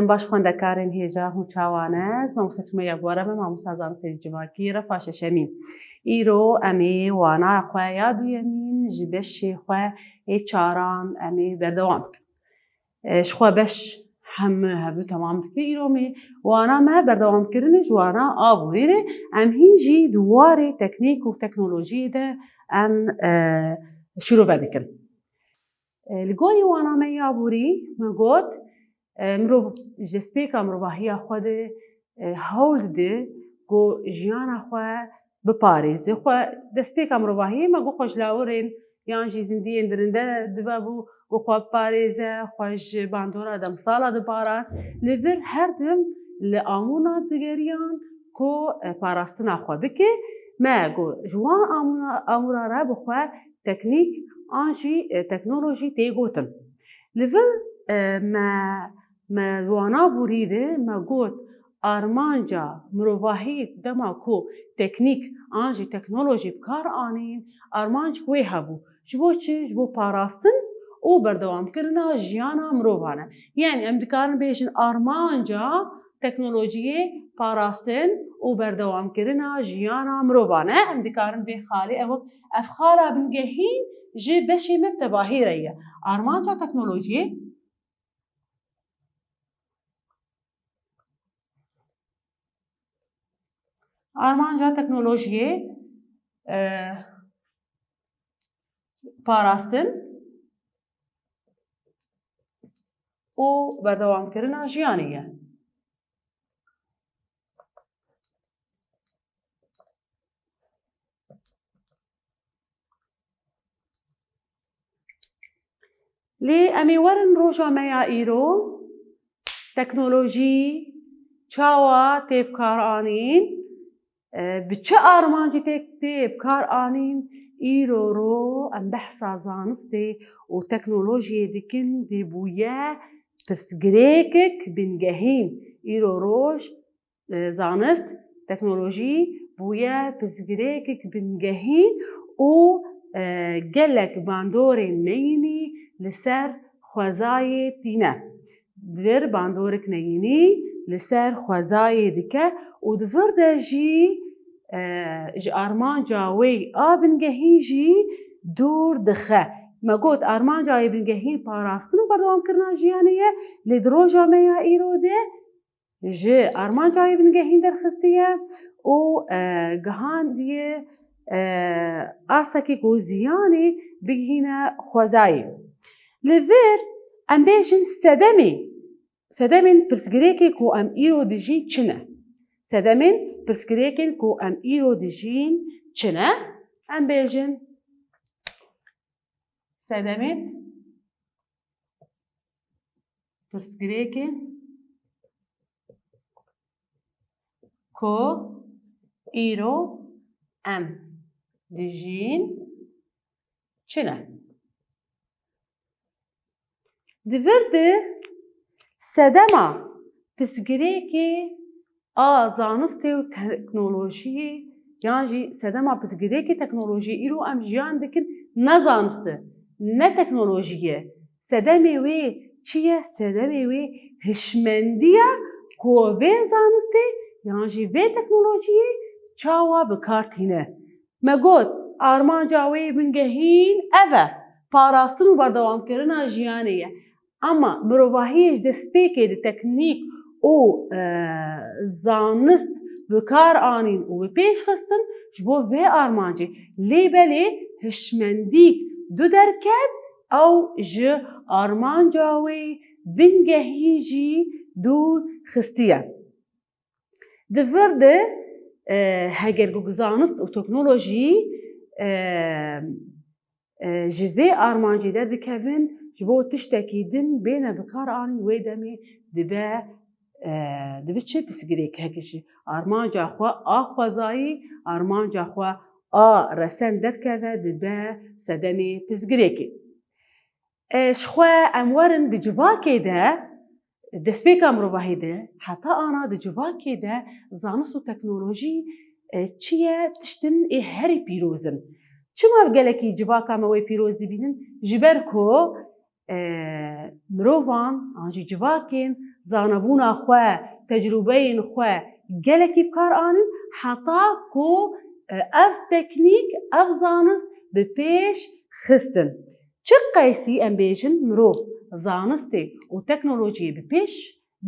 باش خوێندەکارên هێژا هوچاوانەز مامۆستا سمەیە گۆرەمە مامۆستا زانستی civakî refa şeşemîn. Îro em ê wanaya xwe ya duyemîn ji beşê xwe ê çaran em ê berdewam bikin. Ji xwe beş hemû hebû temam dike îro me wana me berdewamkirinê ji wana aborî re em hîn jî di warê teknîk û teknolojiyê de em şîrove dikin. Li gorî wana me ya aborî me got mirov ji destpêka mirovahiya xwe de hewl dide ku jiyana xwe biparêze. Xwe destpêka mirovahiyê me got xwe ji lawirên yan jî zindiyên dirinde dibe bû ku xwe biparêze, xwe ji bandora demsala diparast. Li vir her tim li amûna digeriyan ku parastina xwe bike. Me got ji wan amûra re bi xwe teknîk an jî teknolojî tê gotin. Li vir me wana borî de me got armanca mirovahî dema ku teknîk an jî teknolojî bi kar anîn armanc wê hebû. Ji bo çi? Ji bo parastin û berdewamkirina jiyana mirovan e. Yani em dikarin bêjin armanca teknolojiyê parastin û berdewamkirina jiyana mirovan e. Em dikarin vê xalê ev xala bingehîn ji beşê me tebahî re ye. Armanca teknolojiyê parastin û berdewamkirina jiyanê ye. Lê em ê werin roja me ya îro teknolojî çawa tê bi kar anîn, bi çi armancî tê bi kar anîn îro ro em behsa zanistê û teknolojiyê dikin dê bûye pirsgirêkek bingehîn. Îro roj zanist teknolojî bûye pirsgirêkek bingehîn û gelek bandorên neyînî li ser xwezayê tîne. Vir bandorek neyînî li ser xwezayê dike û di vir de jî ji armanca wê a bingehîn jî dûr dixe. Me got armancayê bingehîn parastin û berdewamkirina jiyanê ye. Lê di roja me ya îro de ji armancayê bingehîn derxistiye û gihandiye asekê ku ziyanê bigihîne xwezayê. Li vir em bêjin sedemên pirsgirêkê ku em îro dijîn çi ne? Sedemên pirsgirêkên ku em îro dijîn çi ne? Em bêjin sedemên pirsgirêkên ku îro em dijîn çi ne? Di vir de sedema pirsgirêkê a zanistê û teknolojiyê yan jî sedema pirsgirêkê teknolojiyê îro em jiyan dikin ne zanistê ne teknolojiyê. Sedemê wê çi ye? Sedemê wê hişmendî ye ku vê zanistê yan jî vê teknolojiyê çawa bi kar tîne. Me got armanca wê bingehîn ev e. Parastin û berdewamkirina jiyanê ye. Ama mirovahiyê ji destpêkê di teknîk û zanist bi kar anîn û bi pêş xistin ji bo vê armancê. Lê belê hişmendîk du derket ew ji armanca wê bingehîn jî dûr xistiye. Di vir de heger ku zanist û teknolojî ji vê armancê de dikevin ji bo tiştekî din bêne bi kar anîn wê demê dibe çi pirsgirêk heke ji armanca xwe a xwezayî armanca xwe a resen derkeve dibe sedemê pirsgirêkê. Ji xwe em werin di civakê de destpêka mirovahî de heta ana di civakê de zanist û teknolojî çi ye tiştin ê herî pîroz in. Çima gelekî civaka me wê pîroz dibînin? Ji ber ku mirovan an jî civakên زانبونا خوا تجربهین خوا گلکی بکار آنن حتا کو اف تکنیک اف زانست به پیش خستن. چه قیسی ام بیجن مرو زانستی و تکنولوژی به پیش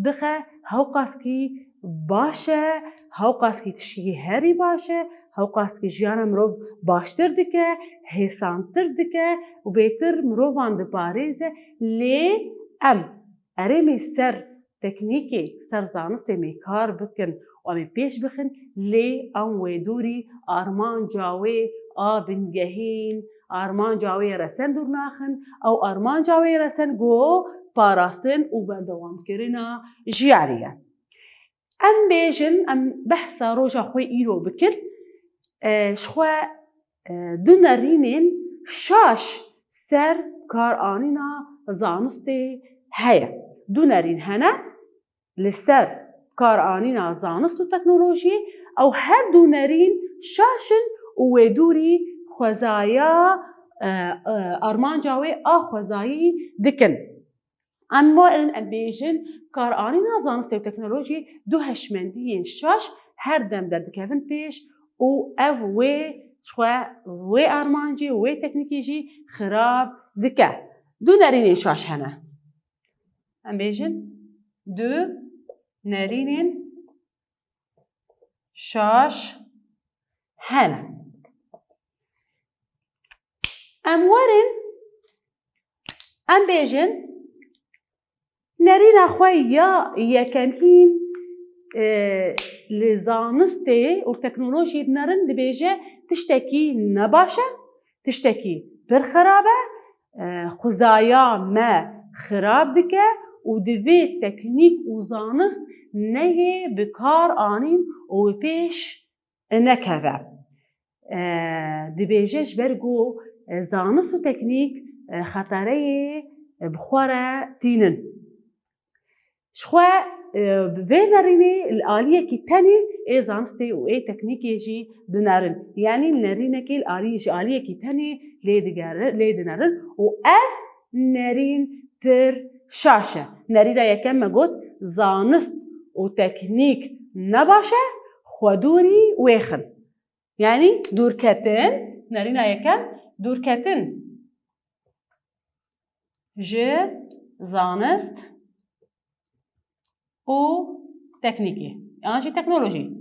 بخه هاوقاسکی باشه، هاوقاسکی تشکی هری باشه، هاوقاسکی جیانا مرو باشتر دکه، حسانتر دکه و بیتر مرو وان دپاریزه لی ام ارمی سر تکنیکی سر زانستی می کار بکن و امی پیش بخن لی ام ویدوری آرمان جاوی آبن گهین آرمان جاوی رسن دور ناخن او آرمان جاوی رسن گو پاراستن و بردوام کرنا جیاریه. ام بیجن ام بحثا روژا خوی ایرو بکر شخوا دو نرینین شاش سر کار آنینا زانستی هیا. دو نرین هنه لسر کار آنینا زانست و تکنولوژی او هر دو نرین شاشن و ویدوری خوزایا آرمان جاوی خوزایی دکن. اما ام بیجن کار آنینا زانستی و تکنولوژی دو هشمندیین شاش هر دم در دکفن پیش و او وی آرمانجی وی تکنیکی جی خراب دکه. دو نرینین شاش هنه. ام بیجن دو نرینین شاش هنه. ام ورن ام بیجن نرین اخوی یا یکمین لزانستی و تکنولوژی نرن دبیجه تشتکی نباشه، تشتکی پر خرابه، خوزایا ما خراب دکه و دوی تکنیک و زانست نگه بکار آنین و پیش نکوه. دبیجه جبرگو زانست و تکنیک خطره بخوره تینن. شخوا به نرینه الآلیه کی تنی ای زانستی و ای تکنیکی جی دنارن. یعنی نرینه کی الآلیه کی تنی لیدنارن و اف نرین پر شاشه. نرینه یکم مگود زانست و تکنیک نباشه خودوری ویخن. یعنی دور کتن نرینه یکم دور کتن. جه زانست و تکنیکی یعنی چی تکنولوژی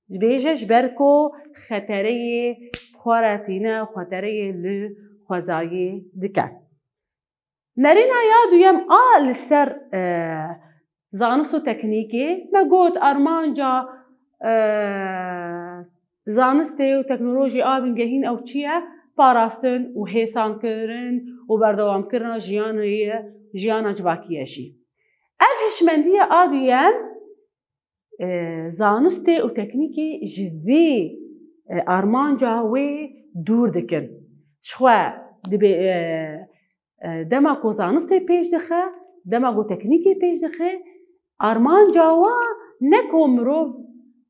بیجش برکو خطره خوارتینه خطره لخوزایی دکه. نرین یادو یم سر زانست و تکنیکی مگود آرمانجا زانستی و تکنولوژی آبین گهین او چیه پاراستن و حسان کرن و بردوام کرن جیانا جواکیشی. اف هشمندی آدیم زانستی و تکنیکی جوی آرمان جاوی دور دکن. شخوا دما کو زانستی پیش دخه دما کو تکنیکی پیش دخه آرمان جاوا نکو مروف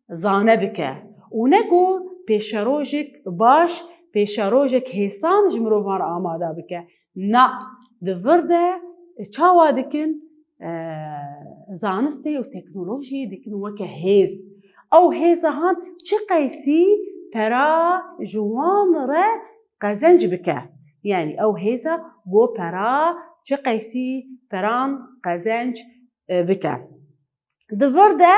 زانه بکه و نکو پیشروژک باش پیشروژک حسان جمروفان آماده بکه. نه دورده چاوا دکن زانستی و تکنولوژی دکن وکه هیز. او هیز هان چه قیسی پرا جوان را قزنج بکه. یعنی او هیزا گو پرا چه قیسی پران قزنج بکه. دورده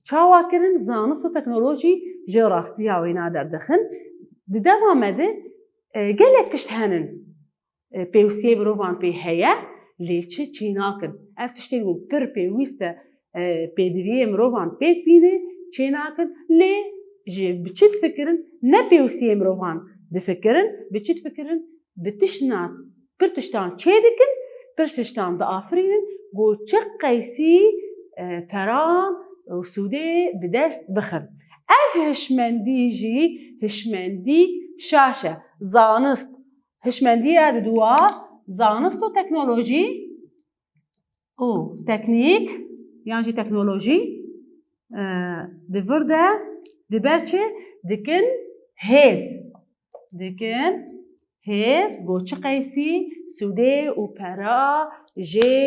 چاوا کرن زانست و تکنولوژی جه راستی آوینا دردخن. دیدم آمده گلک کشت هنن پیوسیه بروان پی هیا لیچه چی ناکن. اف تشتیگو پر پیوسته پیدویه مروان پی بینه چی ناکن لی جه بچید فکرن نه پیوسیه مروان دفکرن بچید فکرن بتشنات پر تشتان چی دکن پر تشتان دا آفرینن گو چه قیسی پران و سوده بدست بخر. اف هشمندی جی هشمندی شاشه زانست هشمندی دوا زانست و تکنولوژی و تکنیک یعنی تکنولوژی دورده دبرچه دکن هیز گو چه قیسی سودێ و پەرا ژێ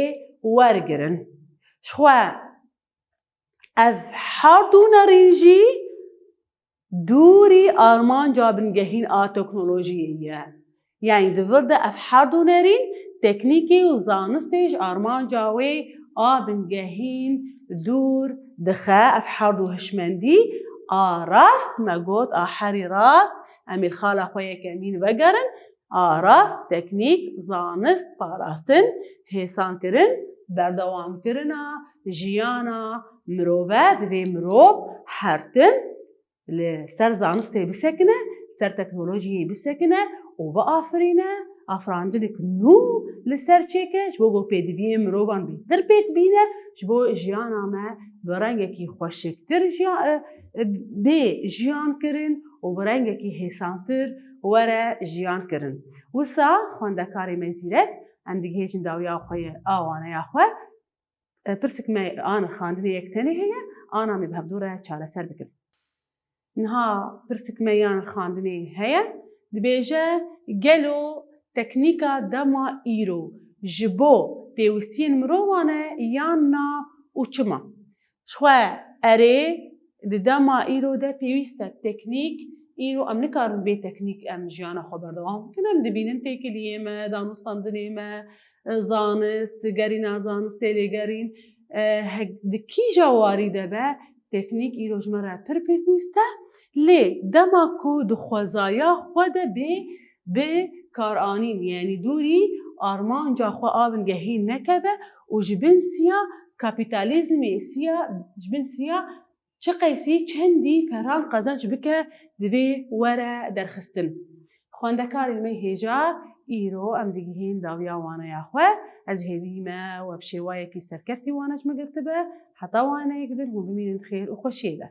وەرگرن. شخوا ئەڤ هەردوو نەڕینژی دووری ئارمانجا بنگەهین ئا تەکنۆلۆژیەیە. یعنی دڤردە ئەڤ هەردوو نەرین تەکنیکی و زانستیش ئارمانجا وێ ئا بنگەهین دوور دخە ئەڤ هەردوو هشمەندی ئا ڕاست مەگوت ئا هەری ڕاست ئەمیر خاڵە خۆ یەکەمین وەگەرن ئا ڕاست تەکنیک زانست پاراستن هێسانکردن بەردەوامکردنا ژیانا مرۆڤە divê mirov hertin li ser zanistê bisekine, ser teknolojiyê bisekine û biafirîne, afirandineke nû li ser çêke ji bo ku pêdiviyên mirovan bêhtir pêk bîne ji bo jiyana me bi rengekî xweşiktir bê jiyan kirin û bi rengekî hêsantir were jiyan kirin. Wisa xwendekarê me zîrek em digihêjin dawiya xwe a waneya xwe pirsik me ana xandinê yektenê heye ana me bi hevdû re çareser bikin. Niha pirsik me yan xandinê heye dibêje gelo teknîka dema îro ji bo pêwîstiyên mirovan e yan na û çima. Ji xwe erê di dema îro de pêwîst e teknîk îro em nikarin bê teknîk em jiyana xwe berdewam bikin. Em dibînin têkiliyê me, danûstandinê me, zanist, gerîna zanistê lêgerîn di kîja warî de be teknîk îro ji me re pir pêwîst e lê dema ku di xwezaya xwe de bê bi karanîn yanî dûrî armanca xwe a bingehîn nekeve û ji bin siya kapîtalîzmê ji bin siya çi qeysî çendî peran qezenc bike divê were derxistin. Xwendekarên me hêja îro em digihîn dawiya waneya xwe ez hêvî me we bi şêwayekî serkeftî wane ji me girtibe heta waneyek din hûn bimînin xêr û xweşiyê de.